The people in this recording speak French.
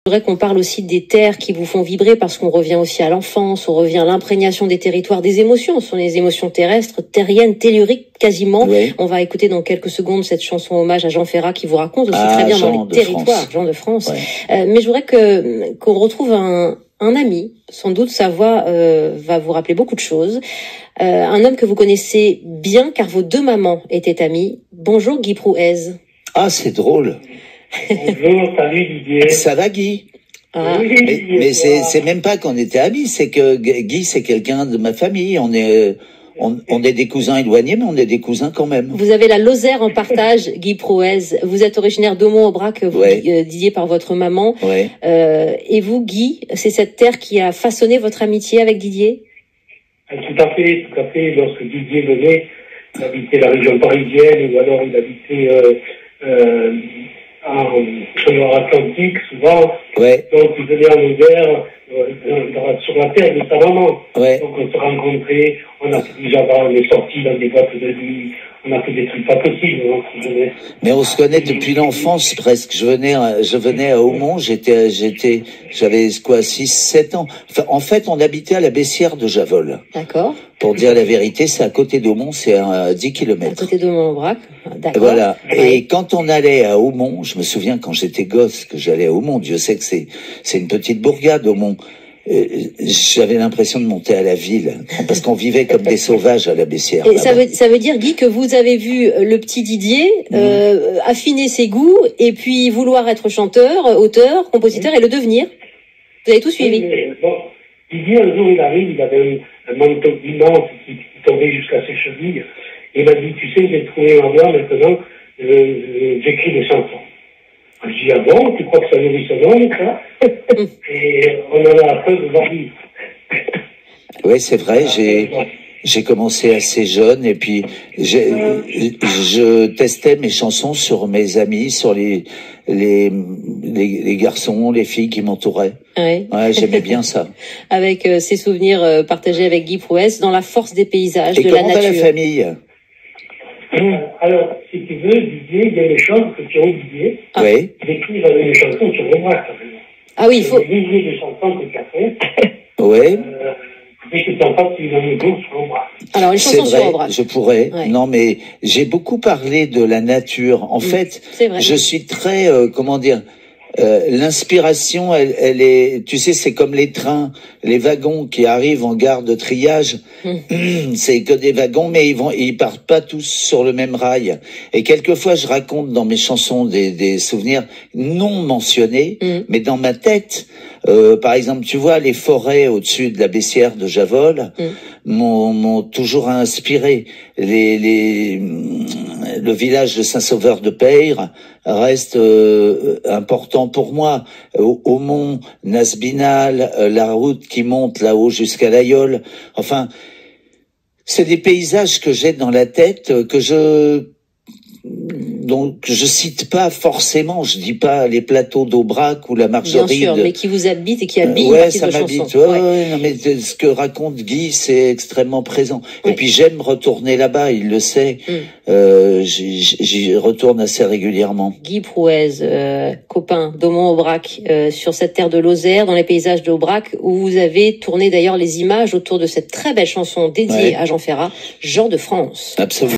voudrais qu'on parle aussi des terres qui vous font vibrer, parce qu'on revient aussi à l'enfance, on revient à l'imprégnation des territoires, des émotions. Ce sont les émotions terrestres, terriennes, telluriques quasiment. Oui. On va écouter dans quelques secondes cette chanson hommage à Jean Ferrat qui vous raconte aussi très bien dans les territoires, Jean de France. Ouais. Mais je voudrais qu'on retrouve un ami. Sans doute sa voix va vous rappeler beaucoup de choses. Un homme que vous connaissez bien car vos deux mamans étaient amies. Bonjour Guy Prouez. Ah, c'est drôle. Bonjour, salut Didier. Ça va Guy? Ah. Oui, mais c'est même pas qu'on était amis, c'est que Guy c'est quelqu'un de ma famille. On est des cousins éloignés, mais on est des cousins quand même. Vous avez la Lozère en partage, Guy Prouez. Vous êtes originaire d'Aumont-Aubrac, vous disiez par votre maman. Ouais. Et vous, Guy, c'est cette terre qui a façonné votre amitié avec Didier? Tout à fait, tout à fait. Lorsque Didier venait, il habitait la région parisienne, ou alors il habitait en Loire-Atlantique, souvent. Ouais. Donc il venait en Lozère, sur la terre de sa maman. Ouais. Donc on se rencontrait, on est sortis dans des boîtes de nuit, on a fait des trucs pas possibles. Mais on se connaît depuis l'enfance presque. Je venais à Aumont, j'avais quoi, 6-7 ans. Enfin, en fait, on habitait à la Bessière de Javol. D'accord. Pour dire la vérité, c'est à côté d'Aumont, c'est à 10 km. À côté d'Aumont-Aubrac, d'accord. Voilà. Ouais. Et quand on allait à Aumont, je me souviens quand j'étais gosse que j'allais à Aumont, Dieu sait que c'est une petite bourgade, Aumont. J'avais l'impression de monter à la ville, parce qu'on vivait comme des sauvages à la Bessière. Et ça veut dire, Guy, que vous avez vu le petit Didier affiner ses goûts, et puis vouloir être chanteur, auteur, compositeur, et le devenir. Vous avez tout suivi. Bon, Didier, un jour, il arrive, il avait un manteau immense qui tombait jusqu'à ses chevilles, et il m'a dit, tu sais, j'ai trouvé ma voix maintenant, j'écris des chansons. Je dis, ah bon, tu crois que ça nourrit son homme, ça? Et on en a la preuve aujourd'hui. Oui, c'est vrai, j'ai commencé assez jeune, et puis je testais mes chansons sur mes amis, sur les garçons, les filles qui m'entouraient. Oui. Ouais, j'aimais bien ça. Avec ces souvenirs partagés avec Guy Prouez dans la force des paysages, et de la nature. Et comment va la famille? Alors, si tu veux, Didier, il y a des choses que sur Didier. Ah. Oui. J'écris des chansons sur le mois, quand même. Ah oui, il faut. Des chansons que tu as fait. Oui. Mais que tu n'as pas suivi dans le jour sur le mois. Alors, une chanson sur Aubrac. Je pourrais. Ouais. Non, mais j'ai beaucoup parlé de la nature. En fait, je suis très, comment dire, l'inspiration, elle est, tu sais, c'est comme les trains, les wagons qui arrivent en gare de triage. C'est que des wagons, mais ils partent pas tous sur le même rail. Et quelquefois, je raconte dans mes chansons des souvenirs non mentionnés, mais dans ma tête. Par exemple, tu vois, les forêts au-dessus de la Bessière de Javol m'ont toujours inspiré. Le village de Saint-Sauveur-de-Peyre reste important pour moi. Aumont, Nasbinal, la route qui monte là-haut jusqu'à l'Aïole. Enfin, c'est des paysages que j'ai dans la tête, donc je cite pas forcément, je dis pas les plateaux d'Aubrac ou la Margeride. Bien sûr, mais qui vous habite et qui habille ouais, ça m'habite. Ouais. Non, mais ce que raconte Guy, c'est extrêmement présent. Ouais. Et puis j'aime retourner là-bas, il le sait. J'y retourne assez régulièrement. Guy Prouez, copain d'Aumont-Aubrac, sur cette terre de Lozère, dans les paysages d'Aubrac, où vous avez tourné d'ailleurs les images autour de cette très belle chanson dédiée à Jean Ferrat, Jean de France. Absolument.